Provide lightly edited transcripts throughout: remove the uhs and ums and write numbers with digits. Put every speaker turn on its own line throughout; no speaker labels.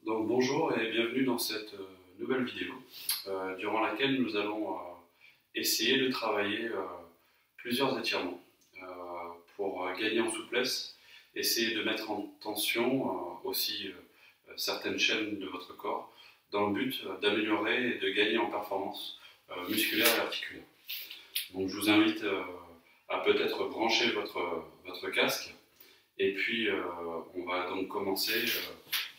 Donc bonjour et bienvenue dans cette nouvelle vidéo durant laquelle nous allons essayer de travailler plusieurs étirements pour gagner en souplesse, essayer de mettre en tension aussi certaines chaînes de votre corps dans le but d'améliorer et de gagner en performance musculaire et articulaire. Donc je vous invite à peut-être brancher votre casque et puis on va donc commencer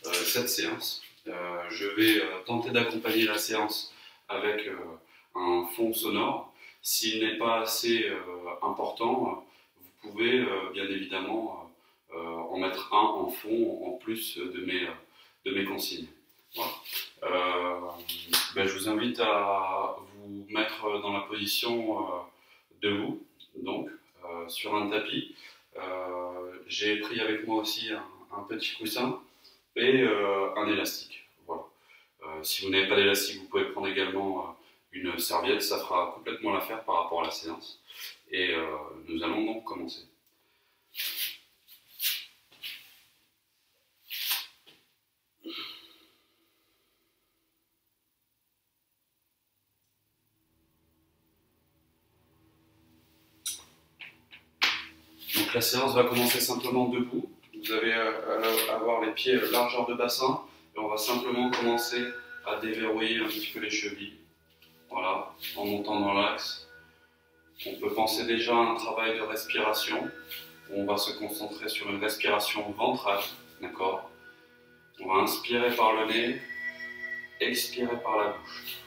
cette séance. Je vais tenter d'accompagner la séance avec un fond sonore. S'il n'est pas assez important, vous pouvez bien évidemment en mettre un en fond en plus de mes consignes. Voilà. Je vous invite à vous mettre dans la position debout, donc sur un tapis. J'ai pris avec moi aussi un petit coussin et un élastique. Voilà. Si vous n'avez pas d'élastique, vous pouvez prendre également une serviette, ça fera complètement l'affaire par rapport à la séance. Et nous allons donc commencer. Donc la séance va commencer simplement debout. Vous allez avoir les pieds largeur de bassin et on va simplement commencer à déverrouiller un petit peu les chevilles. Voilà, en montant dans l'axe. On peut penser déjà à un travail de respiration. On va se concentrer sur une respiration ventrale, d'accord? On va inspirer par le nez, expirer par la bouche.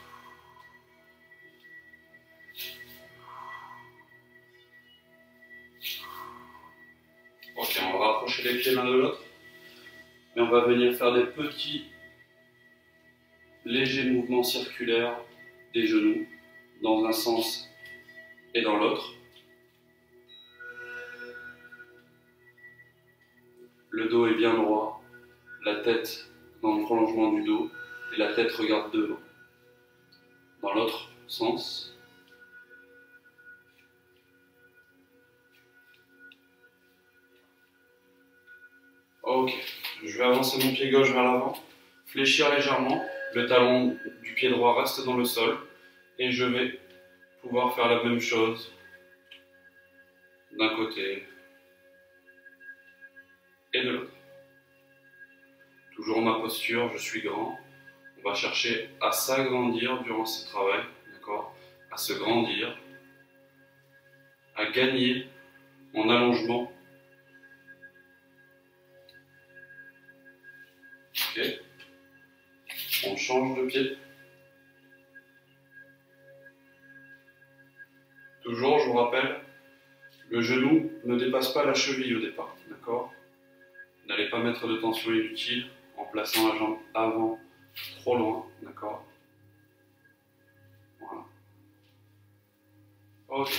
Ok, on va rapprocher les pieds l'un de l'autre. Et on va venir faire des petits, légers mouvements circulaires des genoux dans un sens et dans l'autre. Le dos est bien droit, la tête dans le prolongement du dos et la tête regarde devant. Dans l'autre sens. Ok, je vais avancer mon pied gauche vers l'avant, fléchir légèrement, le talon du pied droit reste dans le sol et je vais pouvoir faire la même chose d'un côté et de l'autre. Toujours ma posture, je suis grand. On va chercher à s'agrandir durant ce travail, d'accord? À se grandir, à gagner en allongement. Ok. On change de pied. Toujours, je vous rappelle, le genou ne dépasse pas la cheville au départ, d'accord? N'allez pas mettre de tension inutile en plaçant la jambe avant trop loin, d'accord? Voilà. Ok.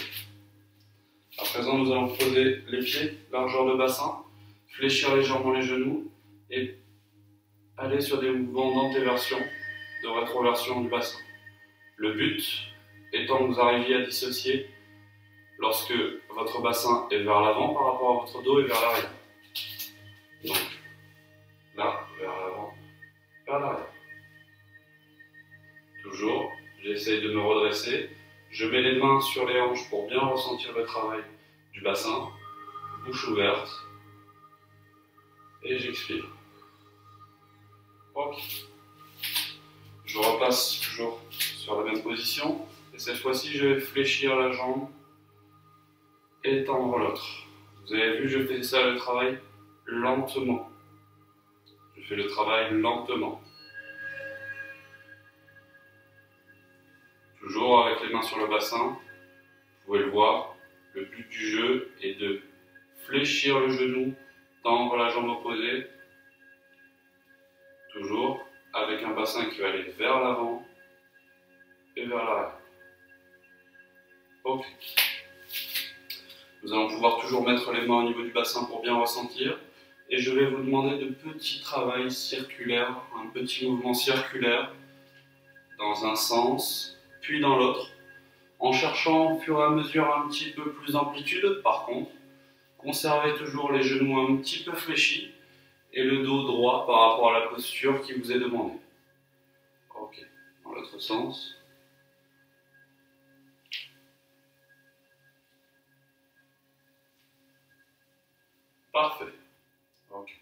À présent, nous allons poser les pieds, largeur de bassin, fléchir légèrement les genoux et aller sur des mouvements d'antéversion, de rétroversion du bassin. Le but étant que vous arriviez à dissocier lorsque votre bassin est vers l'avant par rapport à votre dos et vers l'arrière. Donc, là, vers l'avant, vers l'arrière. Toujours, j'essaye de me redresser. Je mets les mains sur les hanches pour bien ressentir le travail du bassin. Bouche ouverte. Et j'expire. Ok. Je repasse toujours sur la même position. Et cette fois-ci, je vais fléchir la jambe et tendre l'autre. Vous avez vu, je fais ça le travail lentement. Je fais le travail lentement. Toujours avec les mains sur le bassin. Vous pouvez le voir. Le but du jeu est de fléchir le genou, tendre la jambe opposée. Toujours avec un bassin qui va aller vers l'avant et vers l'arrière. Ok. Nous allons pouvoir toujours mettre les mains au niveau du bassin pour bien ressentir. Et je vais vous demander de petits travails circulaires, un petit mouvement circulaire dans un sens, puis dans l'autre, en cherchant au fur et à mesure un petit peu plus d'amplitude. Par contre, conservez toujours les genoux un petit peu fléchis et le dos droit par rapport à la posture qui vous est demandée. Ok, dans l'autre sens. Parfait. Ok.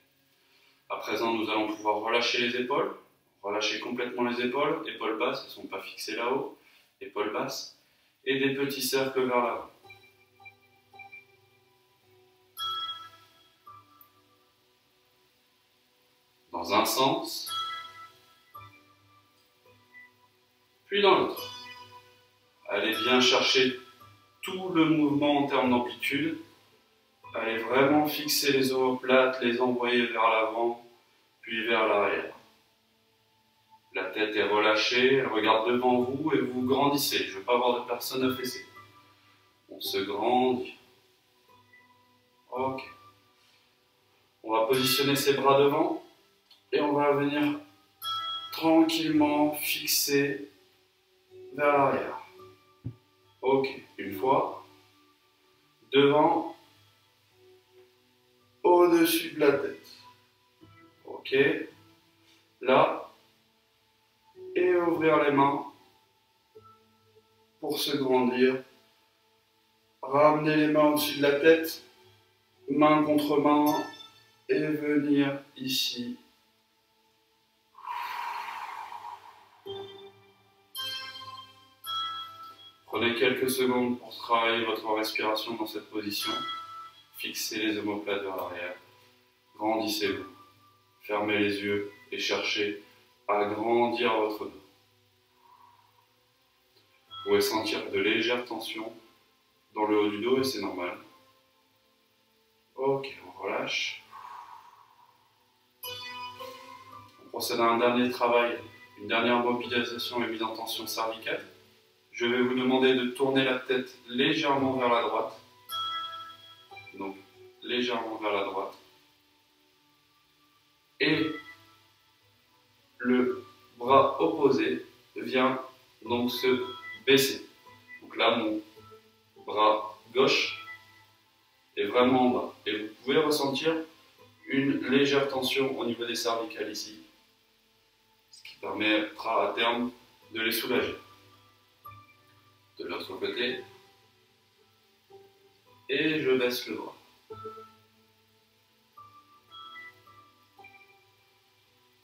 À présent, nous allons pouvoir relâcher les épaules. Relâcher complètement les épaules. Épaules basses, elles ne sont pas fixées là-haut. Épaules basses. Et des petits cercles vers l'avant. Dans un sens, puis dans l'autre. Allez bien chercher tout le mouvement en termes d'amplitude. Allez vraiment fixer les omoplates, les envoyer vers l'avant, puis vers l'arrière. La tête est relâchée, elle regarde devant vous et vous grandissez. Je ne veux pas avoir de personne affaissée. On se grandit. Ok. On va positionner ses bras devant et on va venir tranquillement fixer vers l'arrière. Ok. Une fois. Devant. Au-dessus de la tête. Ok. Là. Et ouvrir les mains pour se grandir. Ramener les mains au-dessus de la tête, main contre main, et venir ici. Prenez quelques secondes pour travailler votre respiration dans cette position. Fixez les omoplates vers l'arrière. Grandissez-vous. Fermez les yeux et cherchez à grandir votre dos. Vous pouvez sentir de légères tensions dans le haut du dos et c'est normal. Ok, on relâche. On procède à un dernier travail, une dernière mobilisation et mise en tension cervicale. Je vais vous demander de tourner la tête légèrement vers la droite. Donc, légèrement vers la droite. Et le bras opposé vient donc se baisser. Donc là, mon bras gauche est vraiment en bas. Et vous pouvez ressentir une légère tension au niveau des cervicales ici, ce qui permettra à terme de les soulager. De l'autre côté, et je baisse le bras.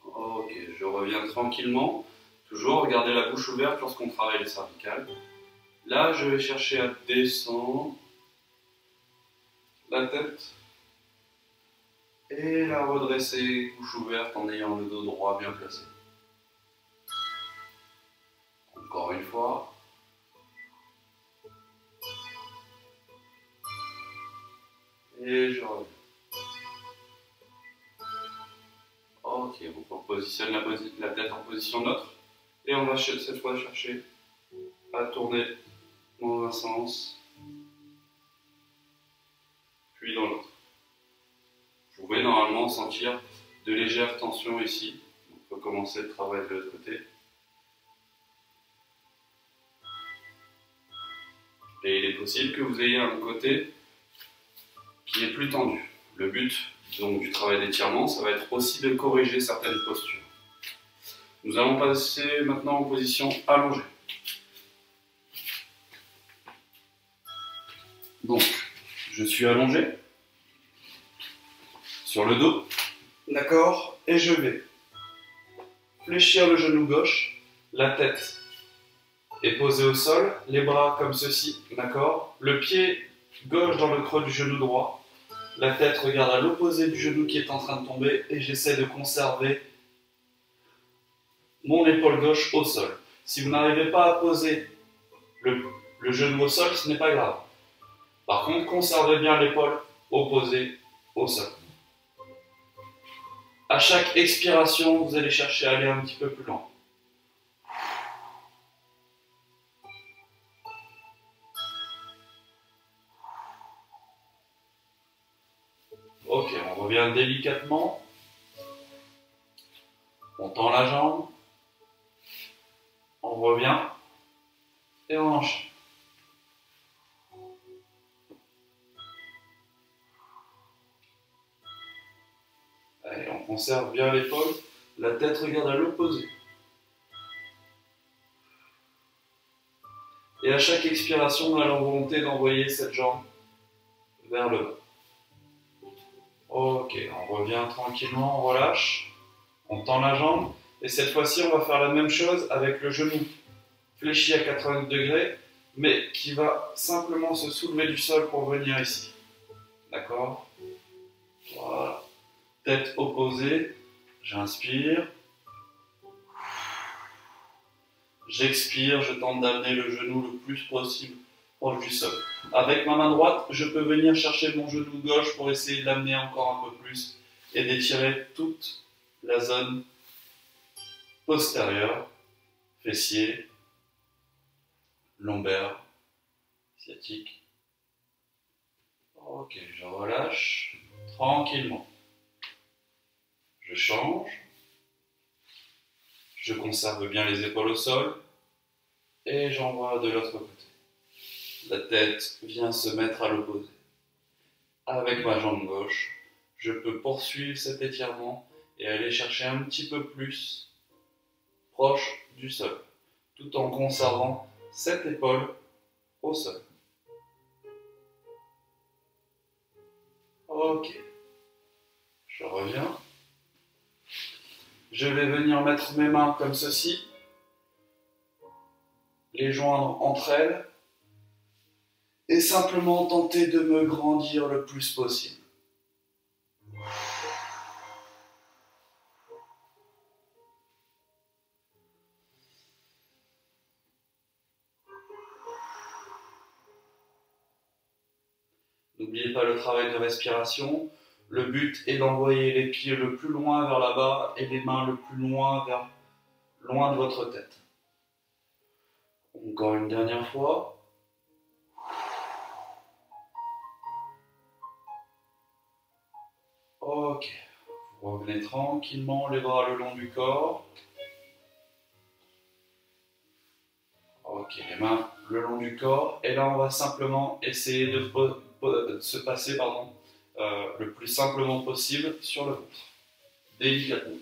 Ok, je reviens tranquillement, toujours garder la bouche ouverte lorsqu'on travaille les cervicales. Là, je vais chercher à descendre la tête et la redresser, bouche ouverte en ayant le dos droit bien placé. Encore une fois. Et je reviens. Ok, on positionne la tête en position neutre. Et on va cette fois chercher à tourner dans un sens, puis dans l'autre. Vous pouvez normalement sentir de légères tensions ici. On peut commencer le travail de l'autre côté. Et il est possible que vous ayez un côté qui est plus tendu. Le but donc, du travail d'étirement, ça va être aussi de corriger certaines postures. Nous allons passer maintenant en position allongée. Donc, je suis allongé sur le dos, d'accord, et je vais fléchir le genou gauche, la tête est posée au sol, les bras comme ceci, d'accord, le pied gauche dans le creux du genou droit, la tête regarde à l'opposé du genou qui est en train de tomber et j'essaie de conserver mon épaule gauche au sol. Si vous n'arrivez pas à poser le genou au sol, ce n'est pas grave. Par contre, conservez bien l'épaule opposée au sol. À chaque expiration, vous allez chercher à aller un petit peu plus loin. Ok, on revient délicatement. On tend la jambe. On revient et on enchaîne. On conserve bien l'épaule, la tête regarde à l'opposé. Et à chaque expiration, on a la volonté d'envoyer cette jambe vers le bas. Ok, on revient tranquillement, on relâche, on tend la jambe. Et cette fois-ci, on va faire la même chose avec le genou fléchi à 90 degrés, mais qui va simplement se soulever du sol pour venir ici. D'accord? Voilà. Tête opposée, j'inspire. J'expire, je tente d'amener le genou le plus possible proche du sol. Avec ma main droite, je peux venir chercher mon genou gauche pour essayer de l'amener encore un peu plus et d'étirer toute la zone postérieure, fessier, lombaire, sciatique. Ok, je relâche tranquillement. Je change. Je conserve bien les épaules au sol et j'envoie de l'autre côté. La tête vient se mettre à l'opposé. Avec ma jambe gauche, je peux poursuivre cet étirement et aller chercher un petit peu plus proche du sol, tout en conservant cette épaule au sol. Ok, je reviens. Je vais venir mettre mes mains comme ceci, les joindre entre elles et simplement tenter de me grandir le plus possible. N'oubliez pas le travail de respiration. Le but est d'envoyer les pieds le plus loin vers là-bas et les mains le plus loin vers loin de votre tête. Encore une dernière fois. Ok. Vous revenez tranquillement les bras le long du corps. Ok, les mains le long du corps. Et là, on va simplement essayer de se passer le plus simplement possible sur le ventre. Délicatement.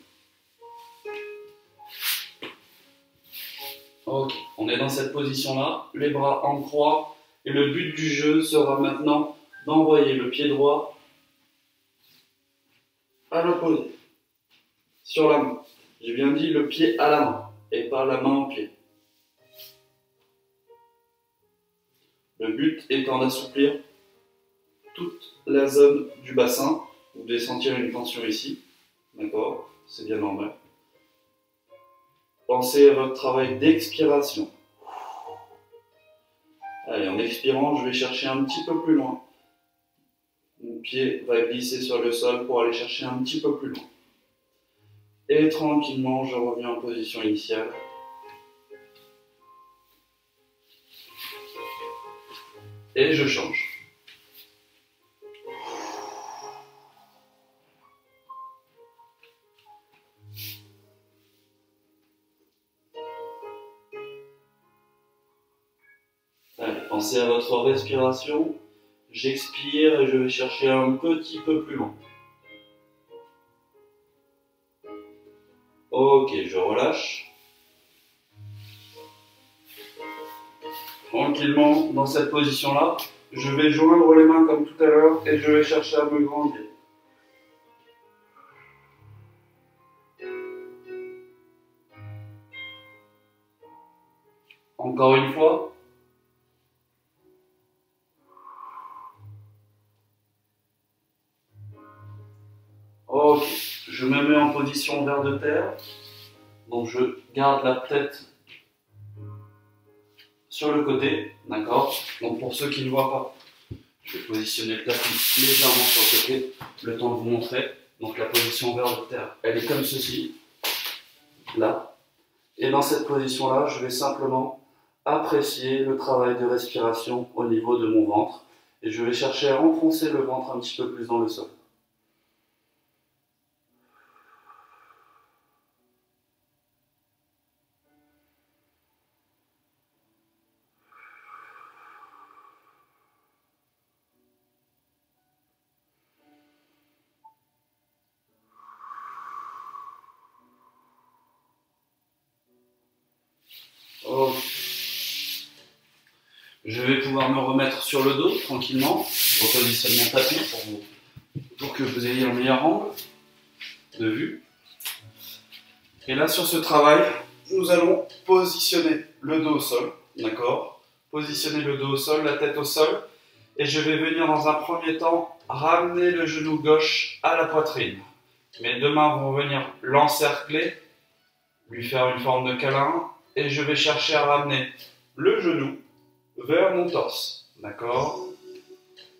Ok, on est dans cette position-là, les bras en croix, et le but du jeu sera maintenant d'envoyer le pied droit à l'opposé, sur la main. J'ai bien dit le pied à la main, et pas la main au pied. Le but étant d'assouplir toute la zone du bassin. Vous devez sentir une tension ici, d'accord? C'est bien normal. Pensez à votre travail d'expiration. Allez, en expirant, je vais chercher un petit peu plus loin. Mon pied va glisser sur le sol pour aller chercher un petit peu plus loin. Et tranquillement, je reviens en position initiale. Et je change. Allez, pensez à votre respiration. J'expire et je vais chercher un petit peu plus loin. Ok, je relâche. Tranquillement, dans cette position-là, je vais joindre les mains comme tout à l'heure et je vais chercher à me grandir. Encore une fois. Ok, je me mets en position vers de terre. Donc je garde la tête sur le côté, d'accord? Donc pour ceux qui ne voient pas, je vais positionner le tapis légèrement sur le côté, le temps de vous montrer. Donc la position vers de terre, elle est comme ceci, là. Et dans cette position-là, je vais simplement apprécier le travail de respiration au niveau de mon ventre. Et je vais chercher à enfoncer le ventre un petit peu plus dans le sol. Ok. Je vais pouvoir me remettre sur le dos tranquillement. Je repositionne mon tapis pour que vous ayez un meilleur angle de vue. Et là, sur ce travail, nous allons positionner le dos au sol. D'accord? Positionner le dos au sol, la tête au sol. Et je vais venir dans un premier temps ramener le genou gauche à la poitrine. Mes deux mains vont venir l'encercler, lui faire une forme de câlin. Et je vais chercher à ramener le genou vers mon torse, d'accord?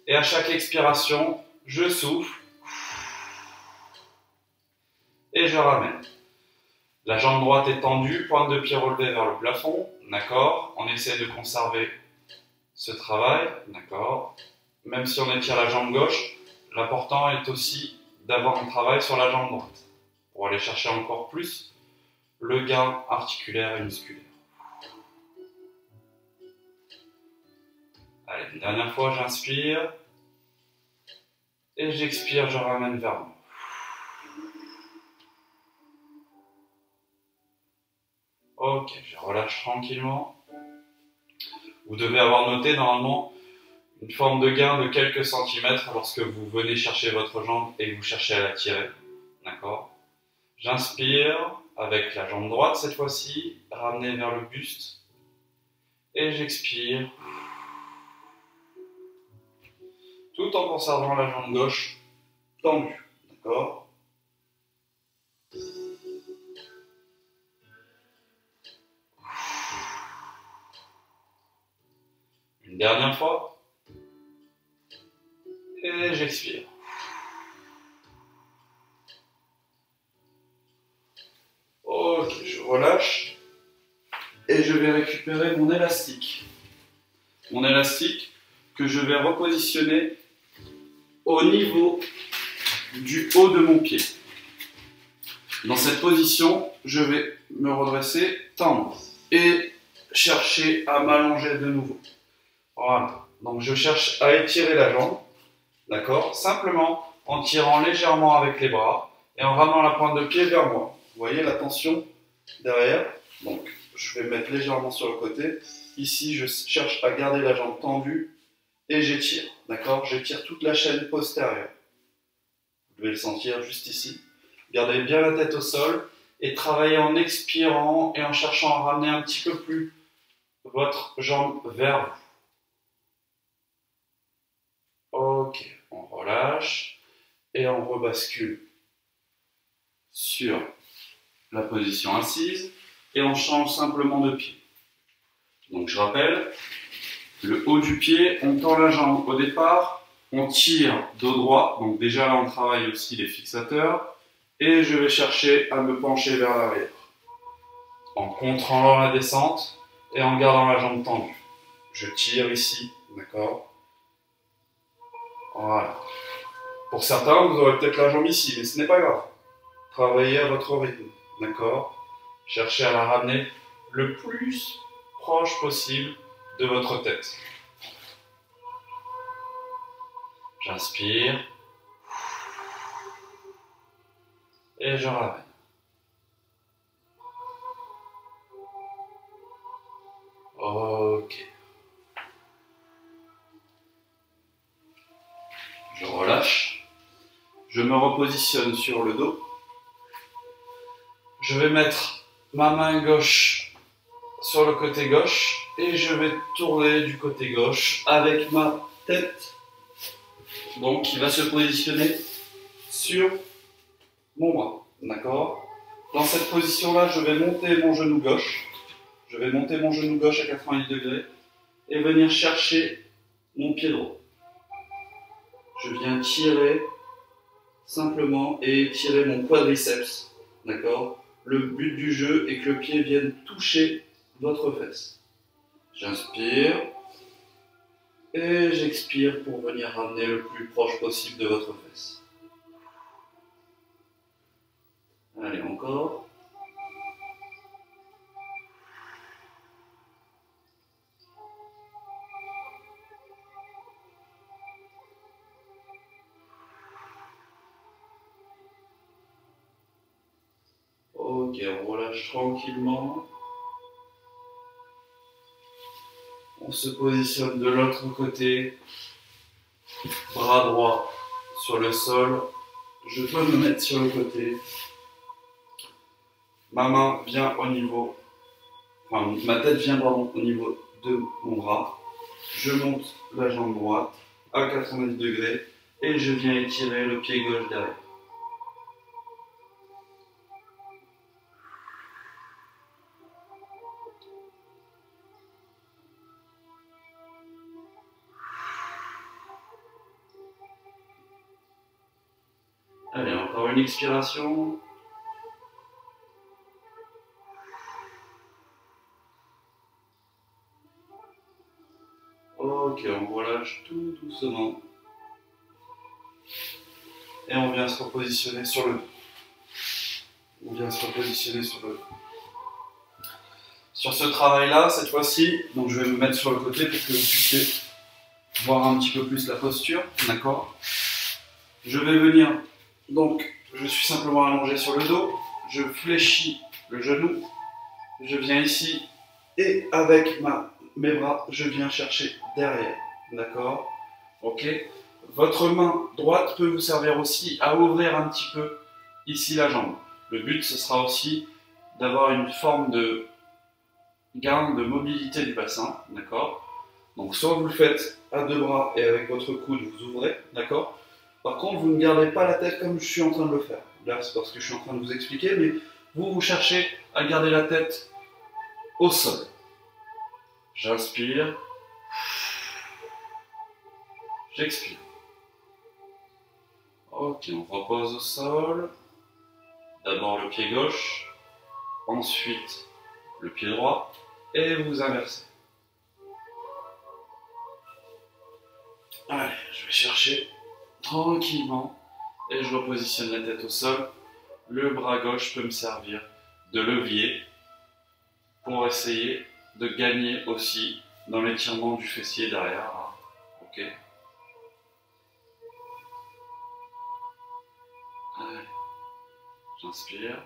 Et à chaque expiration, je souffle et je ramène. La jambe droite est tendue, pointe de pied relevée vers le plafond, d'accord? On essaie de conserver ce travail, d'accord? Même si on étire la jambe gauche, l'important est aussi d'avoir un travail sur la jambe droite pour aller chercher encore plus le gain articulaire et musculaire. Allez, une dernière fois, j'inspire. Et j'expire, je ramène vers moi. Ok, je relâche tranquillement. Vous devez avoir noté normalement une forme de gain de quelques centimètres lorsque vous venez chercher votre jambe et que vous cherchez à la tirer. D'accord? J'inspire avec la jambe droite cette fois-ci, ramener vers le buste. Et j'expire. Tout en conservant la jambe gauche tendue. D'accord? Une dernière fois. Et j'expire. Ok, je relâche. Et je vais récupérer mon élastique. Mon élastique que je vais repositionner au niveau du haut de mon pied. Dans cette position, je vais me redresser, tendre et chercher à m'allonger de nouveau. Voilà. Donc je cherche à étirer la jambe, d'accord? Simplement en tirant légèrement avec les bras et en ramenant la pointe de pied vers moi. Vous voyez la tension derrière? Donc je vais mettre légèrement sur le côté. Ici, je cherche à garder la jambe tendue et j'étire, d'accord? J'étire toute la chaîne postérieure. Vous devez le sentir juste ici. Gardez bien la tête au sol et travaillez en expirant et en cherchant à ramener un petit peu plus votre jambe vers vous. Ok, on relâche et on rebascule sur la position assise et on change simplement de pied. Donc je rappelle, le haut du pied, on tend la jambe au départ, on tire dos droit, donc déjà là on travaille aussi les fixateurs, et je vais chercher à me pencher vers l'arrière, en contrôlant la descente et en gardant la jambe tendue. Je tire ici, d'accord? Voilà. Pour certains, vous aurez peut-être la jambe ici, mais ce n'est pas grave. Travaillez à votre rythme, d'accord? Cherchez à la ramener le plus proche possible de votre tête. J'inspire et je ramène. Ok. Je relâche. Je me repositionne sur le dos. Je vais mettre ma main gauche sur le côté gauche et je vais tourner du côté gauche avec ma tête, donc qui va se positionner sur mon bras, d'accord? Dans cette position-là, je vais monter mon genou gauche. Je vais monter mon genou gauche à 90 degrés et venir chercher mon pied droit. Je viens tirer simplement et étirer mon quadriceps, d'accord? Le but du jeu est que le pied vienne toucher votre fesse. J'inspire et j'expire pour venir ramener le plus proche possible de votre fesse. Allez, encore. Ok, on relâche tranquillement. On se positionne de l'autre côté, bras droit sur le sol. Je peux me mettre sur le côté. Ma main vient au niveau, enfin ma tête vient au niveau de mon bras. Je monte la jambe droite à 90 degrés et je viens étirer le pied gauche derrière. Allez, encore une expiration. Ok, on relâche tout doucement. Et on vient se repositionner sur le dos. On vient se repositionner sur le dos. Sur ce travail-là, cette fois-ci, donc je vais me mettre sur le côté pour que vous puissiez voir un petit peu plus la posture, d'accord? Je vais venir, donc je suis simplement allongé sur le dos, je fléchis le genou, je viens ici et avec mes bras, je viens chercher derrière, d'accord? Ok? Votre main droite peut vous servir aussi à ouvrir un petit peu ici la jambe. Le but, ce sera aussi d'avoir une forme de gain de mobilité du bassin, d'accord? Donc soit vous le faites à deux bras et avec votre coude vous ouvrez, d'accord? Par contre, vous ne gardez pas la tête comme je suis en train de le faire. Là, c'est parce que je suis en train de vous expliquer, mais vous cherchez à garder la tête au sol. J'inspire, j'expire. Ok, on repose au sol. D'abord le pied gauche, ensuite le pied droit, et vous inversez. Allez, je vais chercher tranquillement et je repositionne la tête au sol. Le bras gauche peut me servir de levier pour essayer de gagner aussi dans l'étirement du fessier derrière. Ok. Allez, j'inspire.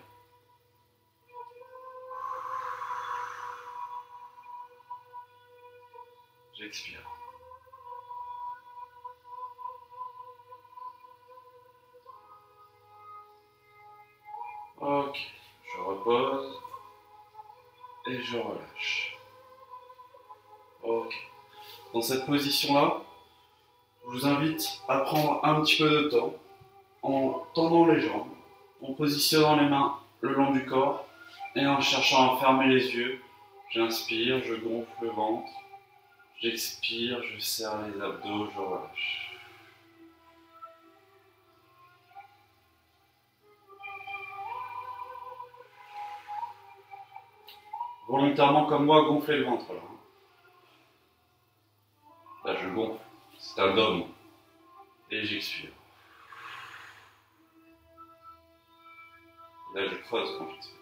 J'expire. Ok, je repose et je relâche. Ok. Dans cette position-là, je vous invite à prendre un petit peu de temps en tendant les jambes, en positionnant les mains le long du corps et en cherchant à fermer les yeux. J'inspire, je gonfle le ventre. J'expire, je serre les abdos, je relâche. Volontairement comme moi, gonflez le ventre là. Là je gonfle, c'est un dôme. Et j'expire. Là je creuse quand j'expire.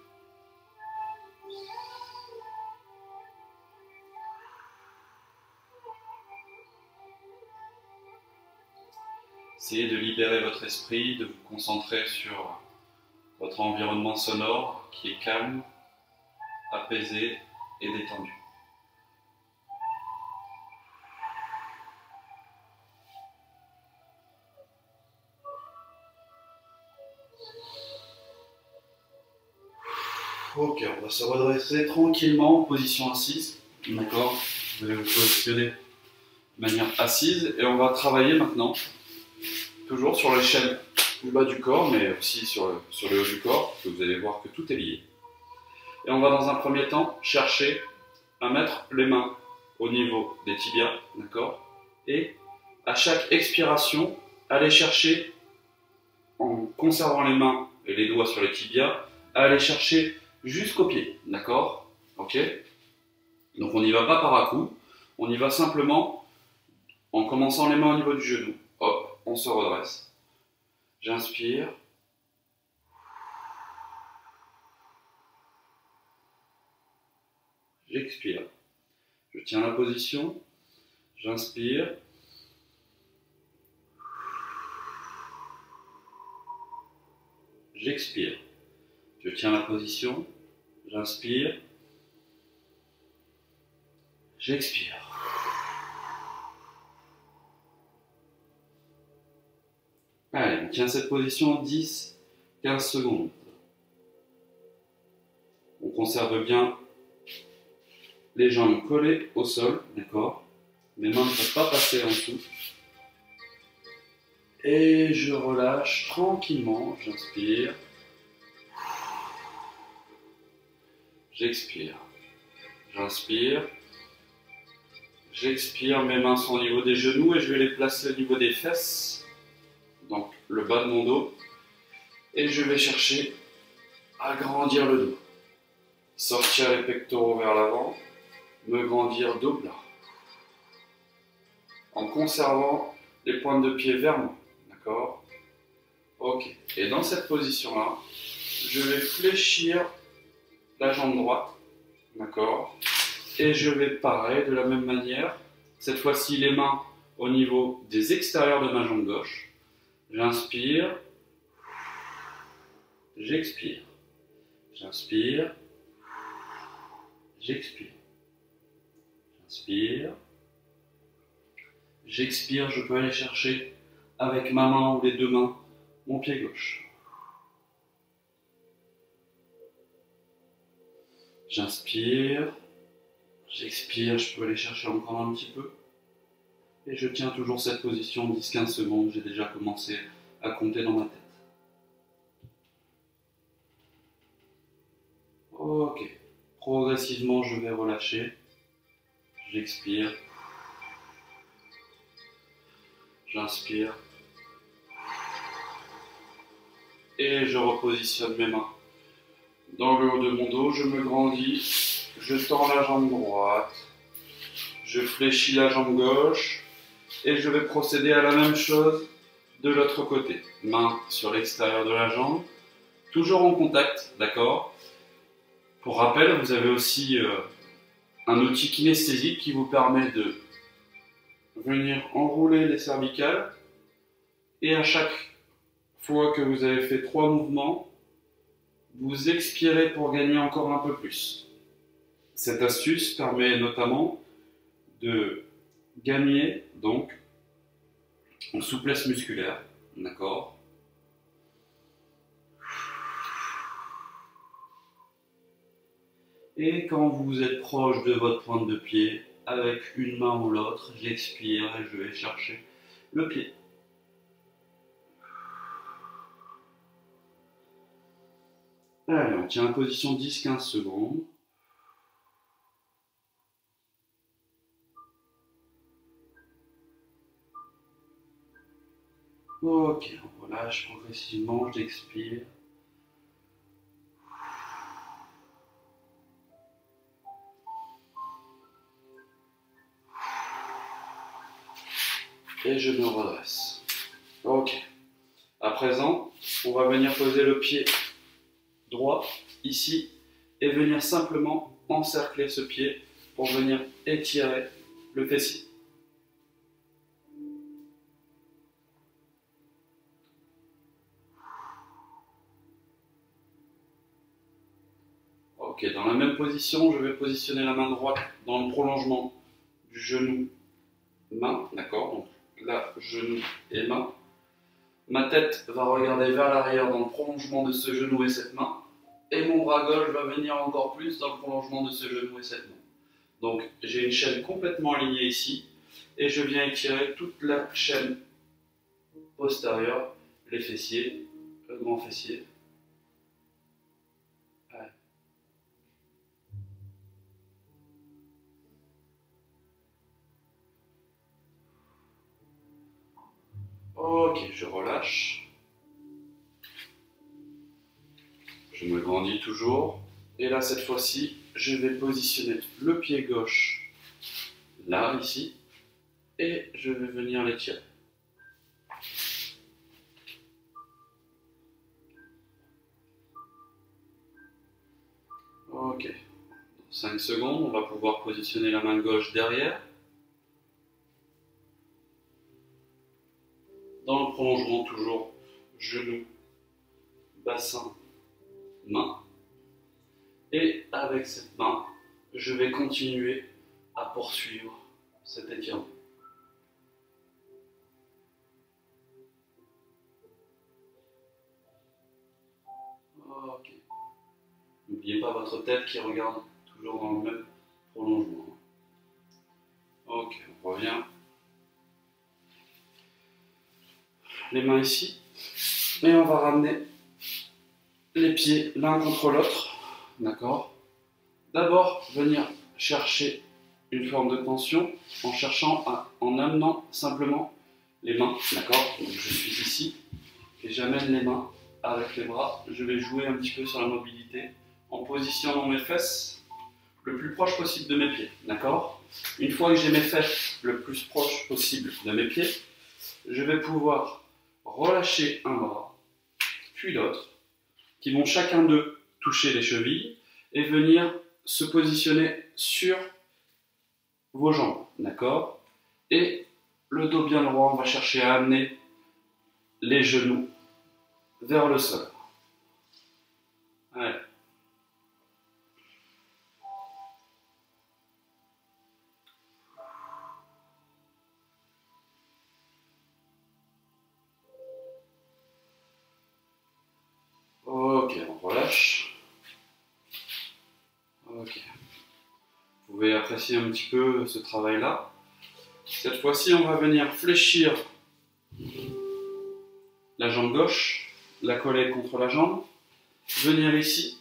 Essayez de libérer votre esprit, de vous concentrer sur votre environnement sonore qui est calme, apaisé et détendu. Ok, on va se redresser tranquillement en position assise. D'accord? Vous allez vous positionner de manière assise et on va travailler maintenant, toujours sur l'échelle du bas du corps, mais aussi sur le haut du corps, parce que vous allez voir que tout est lié. Et on va dans un premier temps chercher à mettre les mains au niveau des tibias, d'accord? Et à chaque expiration, aller chercher, en conservant les mains et les doigts sur les tibias, à aller chercher jusqu'aux pieds, d'accord? Ok? Donc on n'y va pas par à-coups, on y va simplement en commençant les mains au niveau du genou. Hop, on se redresse. J'inspire. J'expire. Je tiens la position. J'inspire. J'expire. Je tiens la position. J'inspire. J'expire. Allez, on tient cette position 10-15 secondes. On conserve bien les jambes collées au sol, d'accord? Mes mains ne peuvent pas passer en dessous. Et je relâche tranquillement, j'inspire. J'expire. J'inspire. J'expire, mes mains sont au niveau des genoux et je vais les placer au niveau des fesses, donc le bas de mon dos. Et je vais chercher à agrandir le dos. Sortir les pectoraux vers l'avant, me grandir dos plat. En conservant les pointes de pied vers moi, d'accord? Ok. Et dans cette position-là, je vais fléchir la jambe droite, d'accord? Et je vais pareil, de la même manière, cette fois-ci les mains au niveau des extérieurs de ma jambe gauche. J'inspire, j'expire, j'inspire, j'expire, j'inspire, j'expire, je peux aller chercher avec ma main ou les deux mains mon pied gauche. J'inspire, j'expire, je peux aller chercher encore un petit peu. Et je tiens toujours cette position 10-15 secondes, j'ai déjà commencé à compter dans ma tête. Ok, progressivement je vais relâcher. J'expire. J'inspire. Et je repositionne mes mains dans le haut de mon dos, je me grandis, je tends la jambe droite, je fléchis la jambe gauche et je vais procéder à la même chose de l'autre côté. Main sur l'extérieur de la jambe, toujours en contact, d'accord? Pour rappel, vous avez aussi un outil kinesthésique qui vous permet de venir enrouler les cervicales et à chaque fois que vous avez fait 3 mouvements, vous expirez pour gagner encore un peu plus. Cette astuce permet notamment de gagner donc en souplesse musculaire, d'accord? Et quand vous êtes proche de votre pointe de pied, avec une main ou l'autre, j'expire et je vais chercher le pied. Allez, on tient en position 10-15 secondes. Ok, on relâche progressivement, j'expire. Et je me redresse. Ok. À présent, on va venir poser le pied droit ici et venir simplement encercler ce pied pour venir étirer le fessier. Ok, dans la même position, je vais positionner la main droite dans le prolongement du genou, main, d'accord? Donc là, genou et main. Ma tête va regarder vers l'arrière dans le prolongement de ce genou et cette main. Et mon bras gauche va venir encore plus dans le prolongement de ce genou et cette main. Donc j'ai une chaîne complètement alignée ici. Et je viens étirer toute la chaîne postérieure, les fessiers, le grand fessier. Allez. Ok, je relâche. Je me grandis toujours. Et là, cette fois-ci, je vais positionner le pied gauche là, ici. Et je vais venir l'étirer. Ok. Dans 5 secondes, on va pouvoir positionner la main gauche derrière. Dans le prolongement, toujours genou, bassin, main. Et avec cette main, je vais continuer à poursuivre cet étirement. N'oubliez pas votre tête qui regarde toujours dans le même prolongement. Ok, on revient. Les mains ici. Et on va ramener les pieds l'un contre l'autre. D'accord? D'abord, venir chercher une forme de tension en amenant simplement les mains. D'accord? Donc je suis ici et j'amène les mains avec les bras. Je vais jouer un petit peu sur la mobilité en positionnant mes fesses le plus proche possible de mes pieds. D'accord? Une fois que j'ai mes fesses le plus proche possible de mes pieds, je vais pouvoir relâcher un bras, puis l'autre, qui vont chacun d'eux toucher les chevilles et venir se positionner sur vos jambes. D'accord? Et le dos bien droit, on va chercher à amener les genoux vers le sol. Allez. Ok, on relâche. Ok. Vous pouvez apprécier un petit peu ce travail-là. Cette fois-ci, on va venir fléchir la jambe gauche, la coller contre la jambe. Venir ici,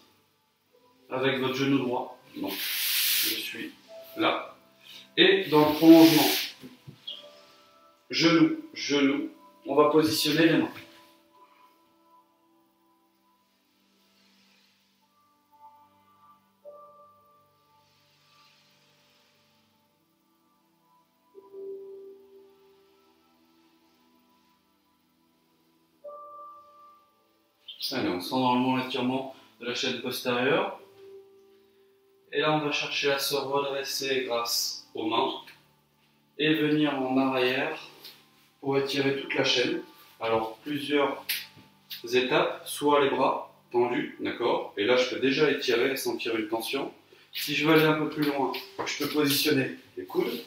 avec votre genou droit. Donc, je suis là. Et dans le prolongement, genou, genou, on va positionner les mains. Allez, on sent normalement l'étirement de la chaîne postérieure. Et là, on va chercher à se redresser grâce aux mains et venir en arrière pour étirer toute la chaîne. Alors, plusieurs étapes, soit les bras tendus, d'accord? Et là, je peux déjà étirer et sentir une tension. Si je veux aller un peu plus loin, je peux positionner les coudes.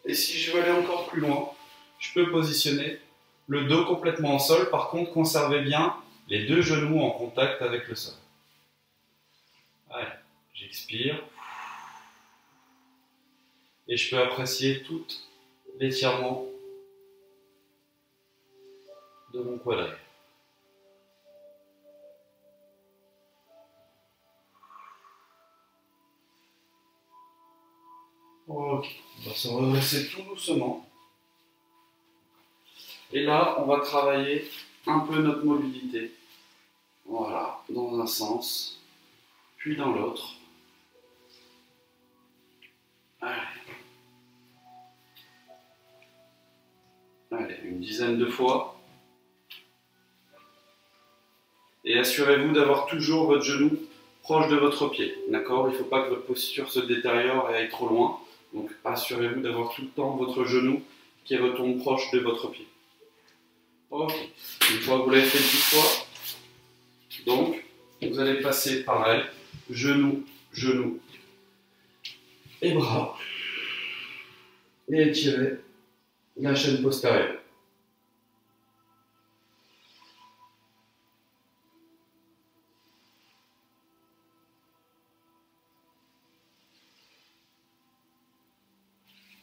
Et si je veux aller encore plus loin, je peux positionner le dos complètement au sol. Par contre, conservez bien les deux genoux en contact avec le sol. Allez, j'expire. Et je peux apprécier tout l'étirement de mon quadrille. Ok, on va se redresser tout doucement. Et là, on va travailler un peu notre mobilité. Voilà, dans un sens, puis dans l'autre. Allez. Allez, une dizaine de fois. Et assurez-vous d'avoir toujours votre genou proche de votre pied. D'accord? Il ne faut pas que votre posture se détériore et aille trop loin. Donc assurez-vous d'avoir tout le temps votre genou qui retombe proche de votre pied. Ok. Une fois que vous l'avez fait 10 fois, donc vous allez passer pareil, genou, genou et bras. Et étirer la chaîne postérieure.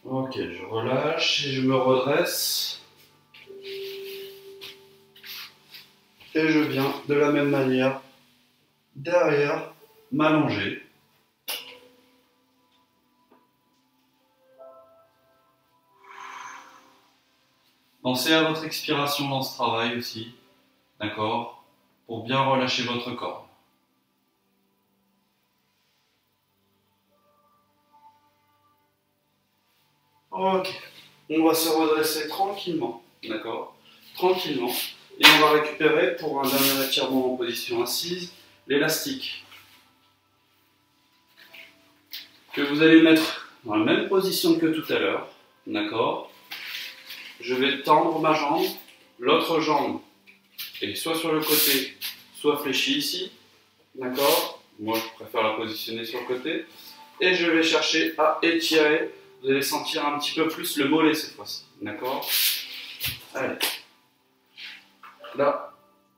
Ok, je relâche et je me redresse. Et je viens de la même manière derrière m'allonger. Pensez à votre expiration dans ce travail aussi, d'accord, pour bien relâcher votre corps. Ok, on va se redresser tranquillement, d'accord, tranquillement, et on va récupérer pour un dernier étirement en position assise l'élastique que vous allez mettre dans la même position que tout à l'heure, d'accord. Je vais tendre ma jambe, l'autre jambe est soit sur le côté, soit fléchie ici, d'accord. Moi je préfère la positionner sur le côté, et je vais chercher à étirer. Vous allez sentir un petit peu plus le mollet cette fois-ci, d'accord. Allez, là,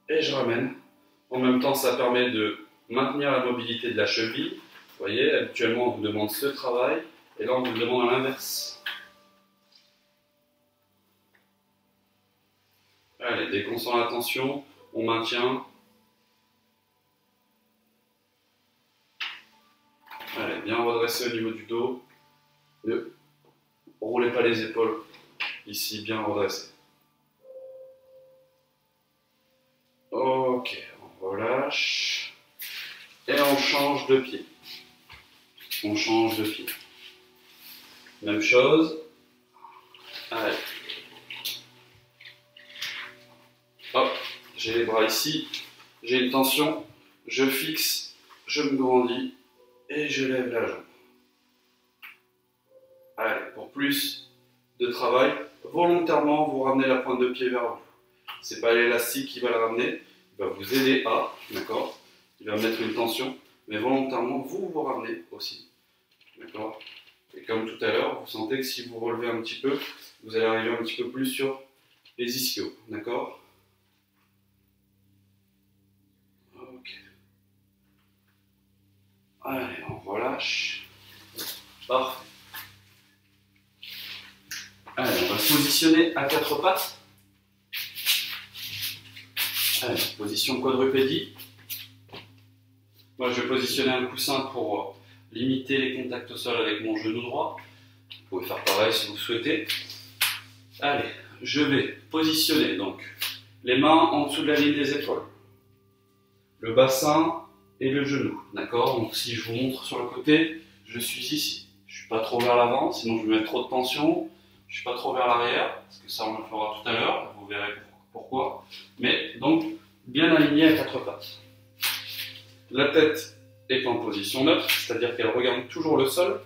et je ramène. En même temps, ça permet de maintenir la mobilité de la cheville. Vous voyez, habituellement, on vous demande ce travail, et là, on vous le demande à l'inverse. Allez, dès qu'on sent la tension, on maintient. Allez, bien redresser au niveau du dos. Ne roulez pas les épaules. Ici, bien redresser. Ok, on relâche. Et on change de pied. On change de pied. Même chose. Allez. Hop, j'ai les bras ici. J'ai une tension. Je fixe. Je me grandis. Et je lève la jambe. Allez, pour plus de travail, volontairement, vous ramenez la pointe de pied vers vous. Ce n'est pas l'élastique qui va la ramener. Il va vous aider à, d'accord? Il va mettre une tension. Mais volontairement, vous vous ramenez aussi. D'accord? Et comme tout à l'heure, vous sentez que si vous relevez un petit peu, vous allez arriver un petit peu plus sur les ischios. D'accord? Ok. Allez, on relâche. Parfait. Allez, on va se positionner à quatre pattes. Allez, position quadrupédie. Moi, je vais positionner un coussin pour limiter les contacts au sol avec mon genou droit. Vous pouvez faire pareil si vous souhaitez. Allez, je vais positionner donc les mains en dessous de la ligne des épaules, le bassin et le genou. D'accord? Donc si je vous montre sur le côté, je suis ici. Je ne suis pas trop vers l'avant, sinon je vais mettre trop de tension. Je ne suis pas trop vers l'arrière, parce que ça on le fera tout à l'heure, vous verrez pourquoi. Mais donc, bien aligné à quatre pattes. La tête est en position neutre, c'est-à-dire qu'elle regarde toujours le sol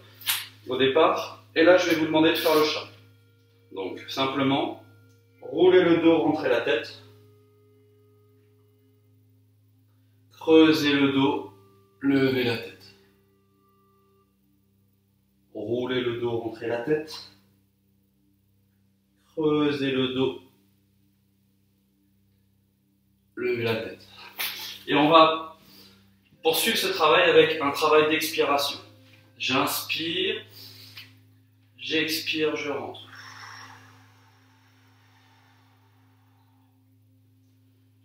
au départ. Et là, je vais vous demander de faire le chat. Donc, simplement, roulez le dos, rentrez la tête. Creusez le dos, levez la tête. Roulez le dos, rentrez la tête. Creusez le dos, levez la tête. Et on va poursuivre ce travail avec un travail d'expiration. J'inspire, j'expire, je rentre.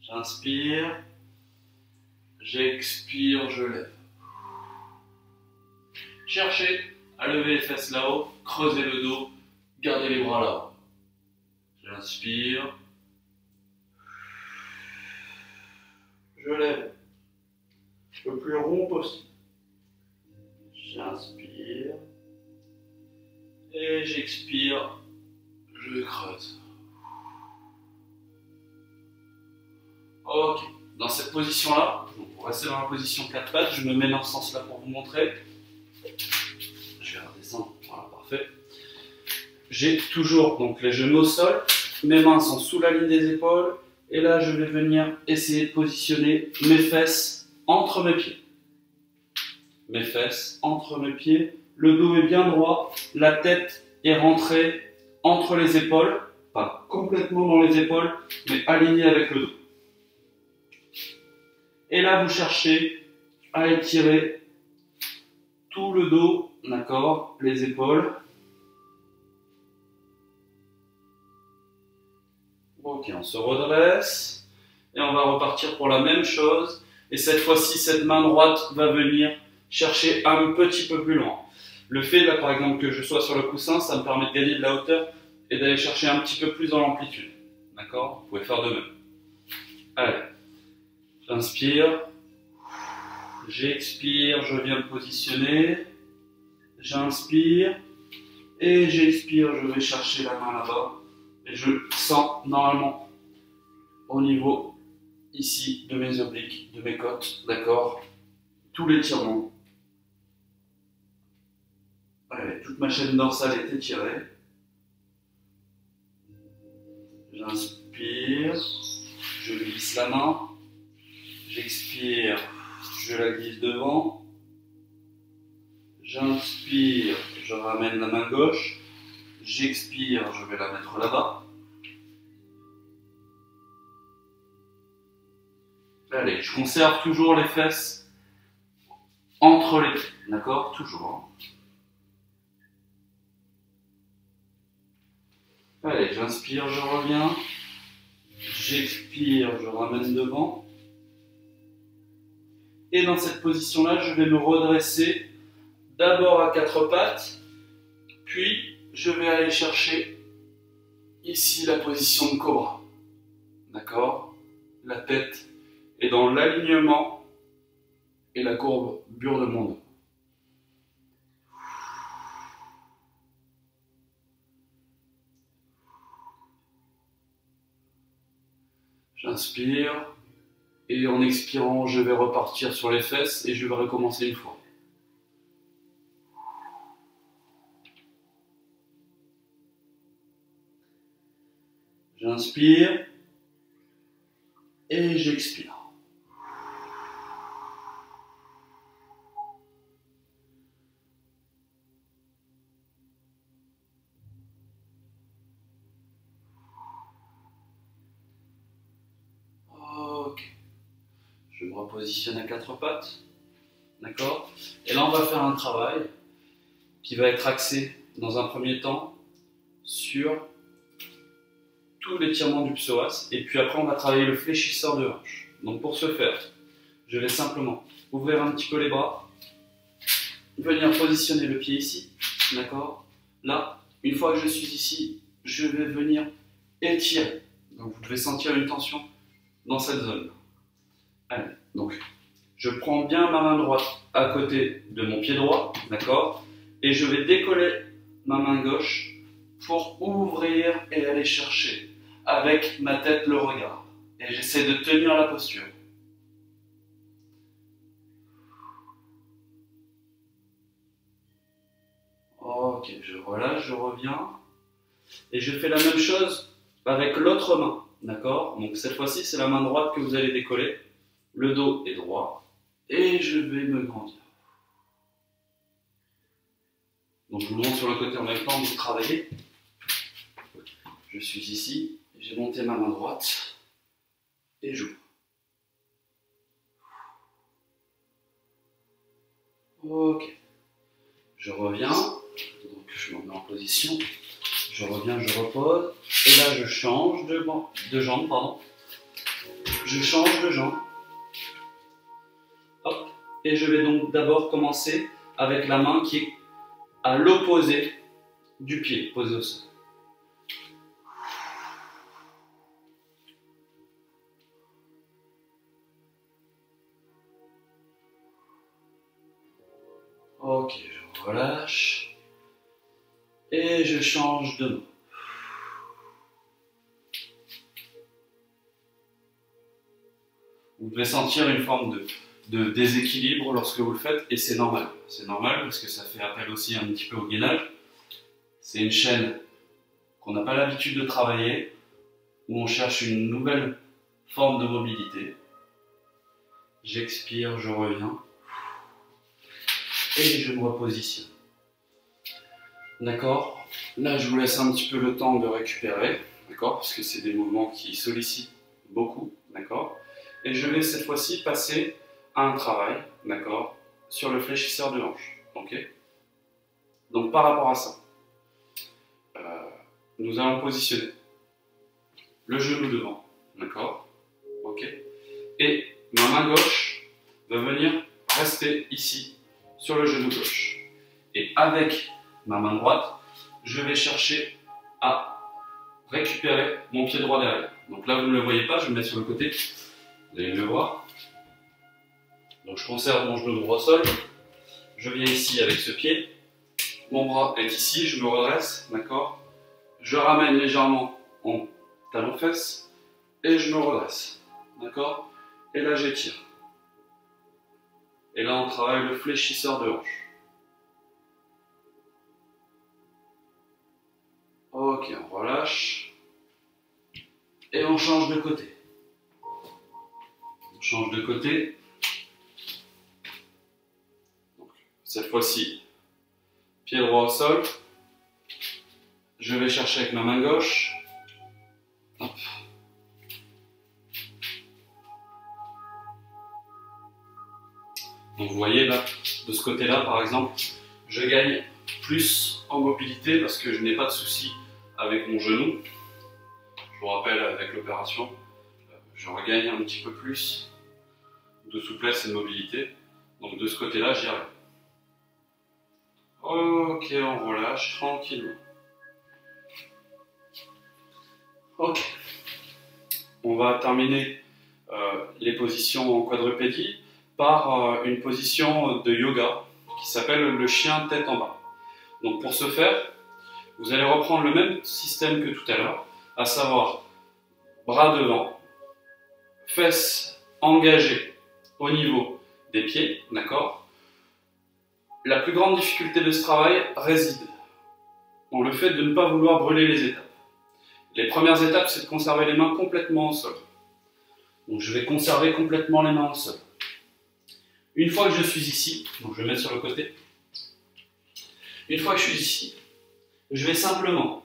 J'inspire, j'expire, je lève. Cherchez à lever les fesses là-haut, creusez le dos, gardez les bras là-haut. J'inspire, je lève le plus rond possible. J'inspire et j'expire, je creuse. Ok, dans cette position-là, pour rester dans la position 4 pattes, je me mets dans ce sens-là pour vous montrer. Je vais redescendre, voilà, parfait. J'ai toujours donc les genoux au sol, mes mains sont sous la ligne des épaules, et là je vais venir essayer de positionner mes fesses entre mes pieds. Mes fesses entre mes pieds, le dos est bien droit, la tête est rentrée entre les épaules, pas complètement dans les épaules, mais alignée avec le dos. Et là vous cherchez à étirer tout le dos, d'accord, les épaules. Ok, on se redresse et on va repartir pour la même chose. Et cette fois-ci, cette main droite va venir chercher un petit peu plus loin. Le fait, là, par exemple, que je sois sur le coussin, ça me permet de gagner de la hauteur et d'aller chercher un petit peu plus dans l'amplitude. D'accord? Vous pouvez faire de même. Allez, j'inspire, j'expire, je viens me positionner, j'inspire et j'expire, je vais chercher la main là-bas. Et je sens normalement au niveau ici de mes obliques, de mes côtes, d'accord, tout l'étirement. Allez, toute ma chaîne dorsale est étirée. J'inspire, je glisse la main, j'expire, je la glisse devant. J'inspire, je ramène la main gauche. J'expire, je vais la mettre là-bas. Allez, je conserve toujours les fesses entre les pieds, d'accord? Toujours. Allez, j'inspire, je reviens. J'expire, je ramène devant. Et dans cette position-là, je vais me redresser d'abord à quatre pattes, puis je vais aller chercher ici la position de cobra. D'accord? La tête est dans l'alignement et la courbure de mon dos. J'inspire et en expirant, je vais repartir sur les fesses et je vais recommencer une fois. J'inspire et j'expire. Ok. Je me repositionne à quatre pattes. D'accord? Et là, on va faire un travail qui va être axé dans un premier temps sur tout l'étirement du psoas. Et puis après, on va travailler le fléchisseur de hanche. Donc pour ce faire, je vais simplement ouvrir un petit peu les bras, venir positionner le pied ici. D'accord? Là, une fois que je suis ici, je vais venir étirer. Donc vous devez sentir une tension dans cette zone. Allez, donc je prends bien ma main droite à côté de mon pied droit, d'accord? Et je vais décoller ma main gauche pour ouvrir et aller chercher avec ma tête le regard. Et j'essaie de tenir la posture. Ok, je relâche, je reviens. Et je fais la même chose avec l'autre main, d'accord? Donc cette fois-ci, c'est la main droite que vous allez décoller. Le dos est droit. Et je vais me grandir. Donc je vous montre sur le côté en même temps de travailler. Je suis ici, j'ai monté ma main droite et j'ouvre. Ok. Je reviens, donc je me mets en position. Je reviens, je repose. Et là je change de jambe, pardon. Je change de jambe. Hop. Et je vais donc d'abord commencer avec la main qui est à l'opposé du pied, posé au sol. Ok, je relâche. Et je change de main. Vous devez sentir une forme de déséquilibre lorsque vous le faites, et c'est normal. C'est normal parce que ça fait appel aussi un petit peu au gainage. C'est une chaîne qu'on n'a pas l'habitude de travailler, où on cherche une nouvelle forme de mobilité. J'expire, je reviens. Et je me repositionne. D'accord? Là, je vous laisse un petit peu le temps de récupérer, d'accord? Parce que c'est des mouvements qui sollicitent beaucoup, d'accord? Et je vais cette fois-ci passer à un travail, d'accord? Sur le fléchisseur de hanche, ok? Donc par rapport à ça, nous allons positionner le genou devant, d'accord? Ok? Et ma main gauche va venir rester ici, sur le genou gauche. Et avec ma main droite, je vais chercher à récupérer mon pied droit derrière. Donc là, vous ne le voyez pas, je vais me mettre sur le côté. Vous allez le voir. Donc je conserve mon genou droit au sol. Je viens ici avec ce pied. Mon bras est ici, je me redresse, d'accord? Je ramène légèrement en talon-fesse et je me redresse, d'accord? Et là, j'étire. Et là, on travaille le fléchisseur de hanche. Ok, on relâche. Et on change de côté. On change de côté. Donc, cette fois-ci, pied droit au sol. Je vais chercher avec ma main gauche. Hop. Donc vous voyez là, de ce côté-là par exemple, je gagne plus en mobilité parce que je n'ai pas de souci avec mon genou. Je vous rappelle, avec l'opération, je regagne un petit peu plus de souplesse et de mobilité. Donc de ce côté-là, j'y arrive. Ok, on relâche tranquillement. Ok. On va terminer les positions en quadrupédie par une position de yoga qui s'appelle le chien tête en bas. Donc pour ce faire, vous allez reprendre le même système que tout à l'heure, à savoir bras devant, fesses engagées au niveau des pieds, d'accord? La plus grande difficulté de ce travail réside dans le fait de ne pas vouloir brûler les étapes. Les premières étapes, c'est de conserver les mains complètement au sol. Donc je vais conserver complètement les mains au sol. Une fois que je suis ici, donc je vais mettre sur le côté. Une fois que je suis ici, je vais simplement,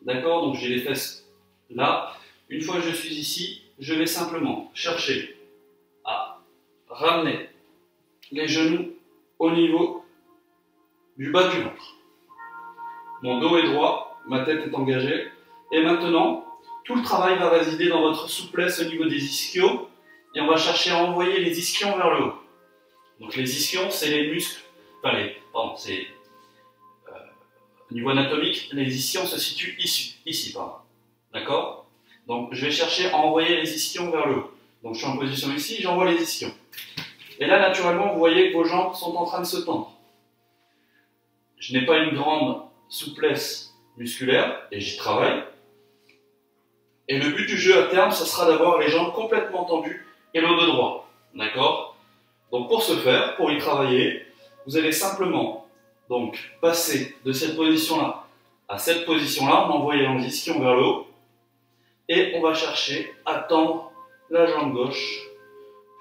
d'accord, donc j'ai les fesses là. Une fois que je suis ici, je vais simplement chercher à ramener les genoux au niveau du bas du ventre. Mon dos est droit, ma tête est engagée. Et maintenant, tout le travail va résider dans votre souplesse au niveau des ischios. Et on va chercher à envoyer les ischions vers le haut. Donc les ischions, c'est les muscles, enfin c'est au niveau anatomique, les ischions se situent ici, pardon. D'accord? Donc je vais chercher à envoyer les ischions vers le haut. Donc je suis en position ici, j'envoie les ischions. Et là, naturellement, vous voyez que vos jambes sont en train de se tendre. Je n'ai pas une grande souplesse musculaire, et j'y travaille. Et le but du jeu à terme, ça sera d'avoir les jambes complètement tendues et le dos droit. D'accord? Donc pour ce faire, pour y travailler, vous allez simplement donc passer de cette position-là à cette position-là en envoyant les ischions vers le haut. Et on va chercher à tendre la jambe gauche,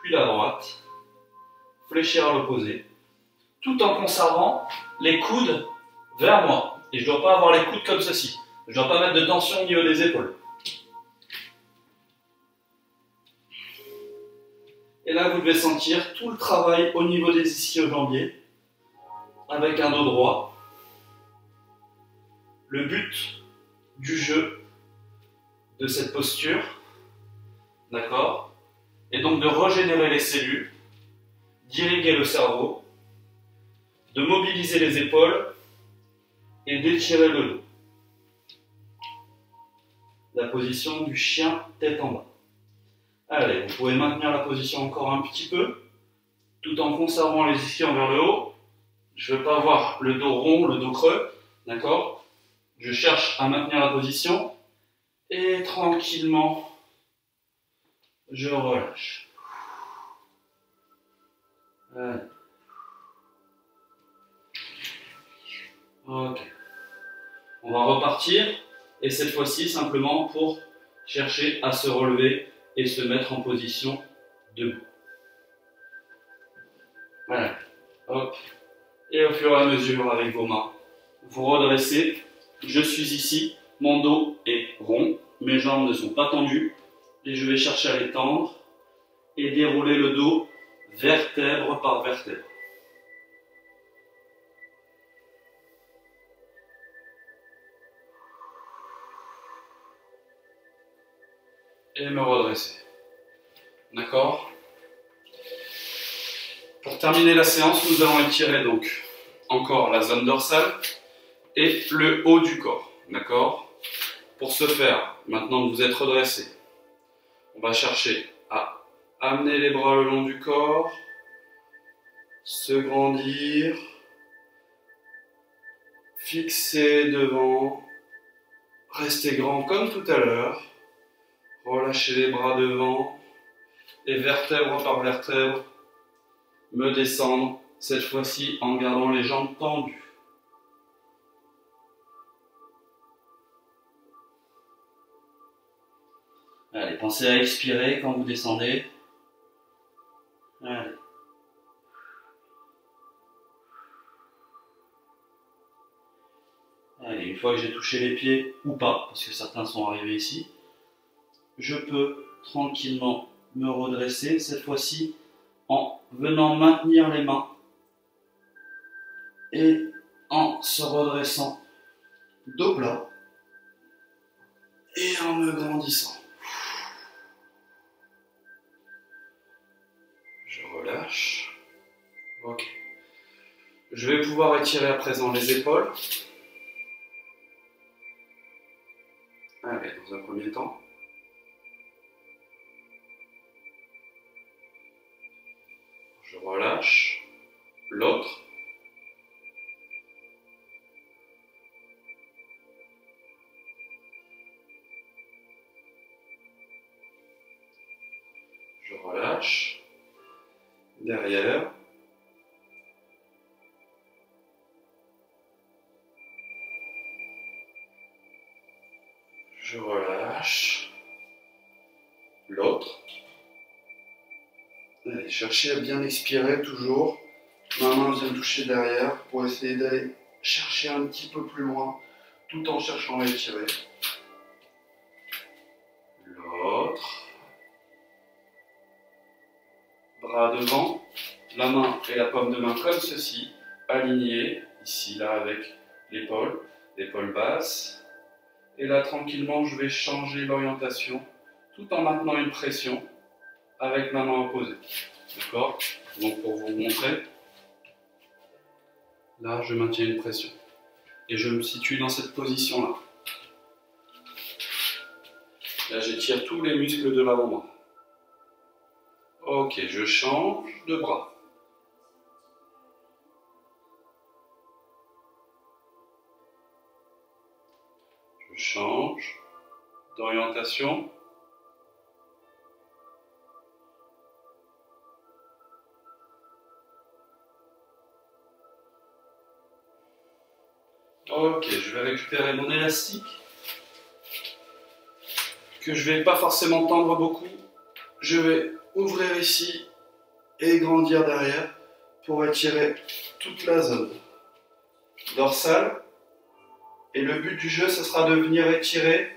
puis la droite, fléchir à l'opposé, tout en conservant les coudes vers moi. Et je ne dois pas avoir les coudes comme ceci. Je ne dois pas mettre de tension au niveau des épaules. Et là, vous devez sentir tout le travail au niveau des ischio-jambiers, avec un dos droit. Le but du jeu de cette posture, d'accord, est donc de régénérer les cellules, d'irriguer le cerveau, de mobiliser les épaules et d'étirer le dos. La position du chien tête en bas. Allez, vous pouvez maintenir la position encore un petit peu, tout en conservant les ischions vers le haut. Je ne veux pas avoir le dos rond, le dos creux, d'accord? Je cherche à maintenir la position et tranquillement, je relâche. Allez. Ok. On va repartir et cette fois-ci simplement pour chercher à se relever et se mettre en position debout. Voilà. Hop. Et au fur et à mesure, avec vos mains, vous redressez. Je suis ici, mon dos est rond, mes jambes ne sont pas tendues, et je vais chercher à les tendre et dérouler le dos vertèbre par vertèbre. Et me redresser. D'accord? Pour terminer la séance, nous allons étirer donc encore la zone dorsale et le haut du corps. D'accord? Pour ce faire, maintenant que vous êtes redressé, on va chercher à amener les bras le long du corps, se grandir, fixer devant, rester grand comme tout à l'heure, relâcher les bras devant, et vertèbre par vertèbre, me descendre, cette fois-ci en gardant les jambes tendues. Allez, pensez à expirer quand vous descendez. Allez. Allez, une fois que j'ai touché les pieds, ou pas, parce que certains sont arrivés ici, je peux tranquillement me redresser, cette fois-ci en venant maintenir les mains et en se redressant dos plat et en me grandissant. Je relâche. Ok. Je vais pouvoir étirer à présent les épaules. Allez, dans un premier temps. Je relâche. L'autre. Je relâche. Derrière. Je relâche. L'autre. Allez, cherchez à bien expirer toujours. Ma main vient toucher derrière pour essayer d'aller chercher un petit peu plus loin tout en cherchant à étirer. L'autre. Bras devant. La main et la paume de main comme ceci. Alignés. Ici, là, avec l'épaule. L'épaule basse. Et là, tranquillement, je vais changer l'orientation tout en maintenant une pression avec ma main opposée. D'accord? Donc, pour vous montrer, là, je maintiens une pression. Et je me situe dans cette position-là. Là, j'étire tous les muscles de l'avant-bras. Ok, je change de bras. Je change d'orientation. Ok, je vais récupérer mon élastique que je ne vais pas forcément tendre beaucoup. Je vais ouvrir ici et grandir derrière pour étirer toute la zone dorsale. Et le but du jeu, ce sera de venir étirer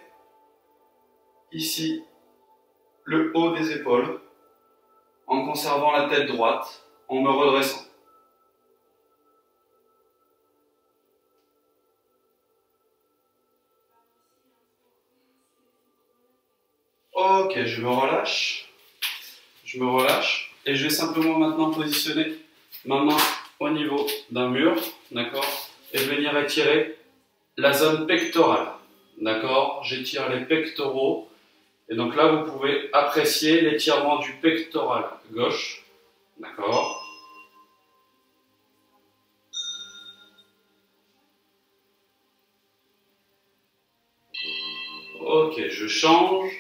ici le haut des épaules en conservant la tête droite, en me redressant. Ok, je me relâche et je vais simplement maintenant positionner ma main au niveau d'un mur, d'accord, et venir étirer la zone pectorale, d'accord. J'étire les pectoraux et donc là vous pouvez apprécier l'étirement du pectoral gauche, d'accord. Ok, je change.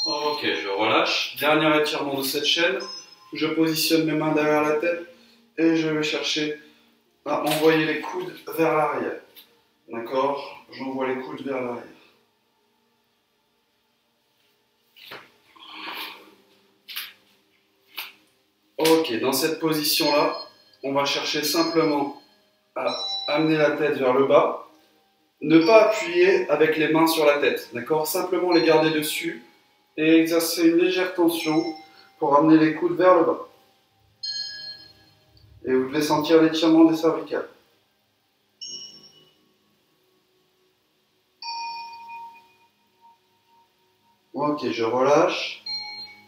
Ok, je relâche. Dernier étirement de cette chaîne. Je positionne mes mains derrière la tête et je vais chercher à envoyer les coudes vers l'arrière. D'accord? J'envoie les coudes vers l'arrière. Ok, dans cette position-là, on va chercher simplement à amener la tête vers le bas. Ne pas appuyer avec les mains sur la tête, d'accord? Simplement les garder dessus et exercer une légère tension pour amener les coudes vers le bas. Et vous devez sentir l'étirement des cervicales. Ok, je relâche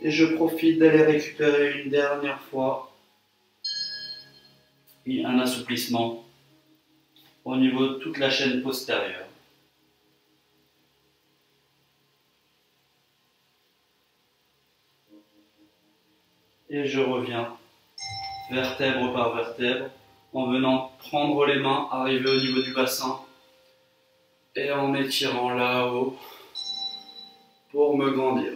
et je profite d'aller récupérer une dernière fois un assouplissement au niveau de toute la chaîne postérieure. Et je reviens vertèbre par vertèbre en venant prendre les mains, arriver au niveau du bassin et en étirant là-haut pour me grandir.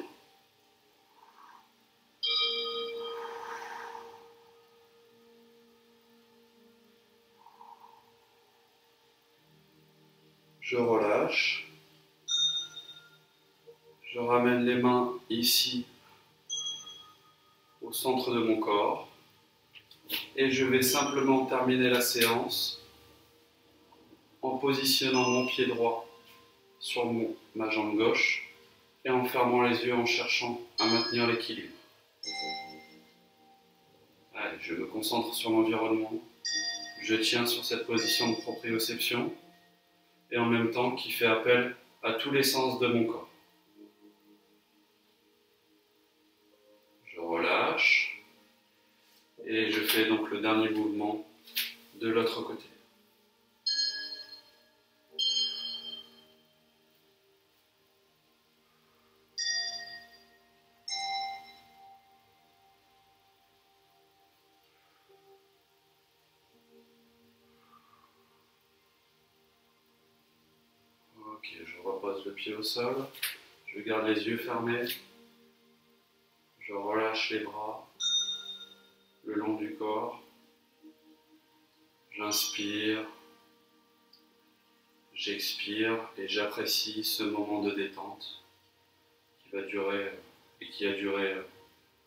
Je relâche. Je ramène les mains ici au centre de mon corps. Et je vais simplement terminer la séance en positionnant mon pied droit sur ma jambe gauche et en fermant les yeux en cherchant à maintenir l'équilibre. Allez, je me concentre sur l'environnement. Je tiens sur cette position de proprioception et en même temps qui fait appel à tous les sens de mon corps. Je relâche et je fais donc le dernier mouvement de l'autre côté. Ok, je repose le pied au sol, je garde les yeux fermés, je relâche les bras le long du corps, j'inspire, j'expire et j'apprécie ce moment de détente qui va durer et qui a duré un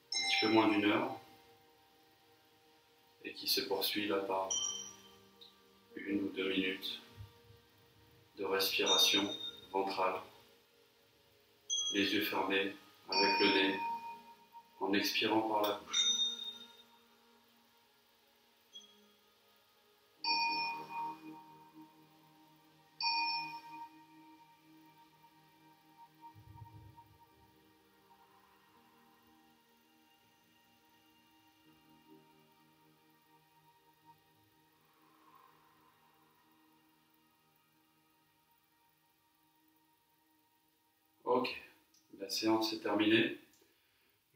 petit peu moins d'1 heure et qui se poursuit là par 1 ou 2 minutes de respiration ventrale, les yeux fermés avec le nez, en expirant par la bouche. Ok, la séance est terminée.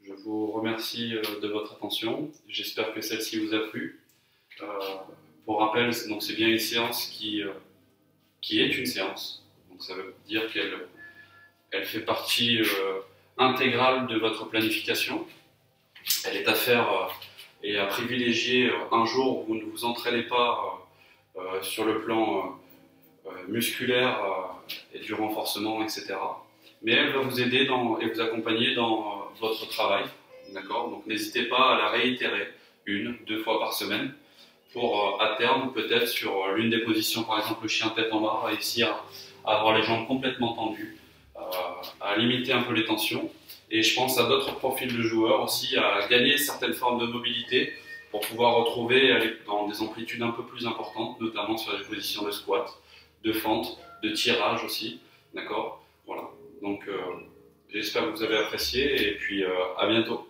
Je vous remercie de votre attention. J'espère que celle-ci vous a plu. Pour rappel, c'est bien une séance qui est une séance. Donc ça veut dire qu'elle fait partie intégrale de votre planification. Elle est à faire et à privilégier un jour où vous ne vous entraînez pas sur le plan musculaire et du renforcement, etc. Mais elle va vous aider et vous accompagner dans votre travail. D'accord ? Donc n'hésitez pas à la réitérer 1, 2 fois par semaine pour à terme, peut-être sur l'une des positions, par exemple le chien tête en bas, réussir à avoir les jambes complètement tendues, à limiter un peu les tensions. Et je pense à d'autres profils de joueurs aussi, à gagner certaines formes de mobilité pour pouvoir retrouver dans des amplitudes un peu plus importantes, notamment sur les positions de squat, de fente, de tirage aussi. D'accord ? Voilà. Donc j'espère que vous avez apprécié et puis à bientôt.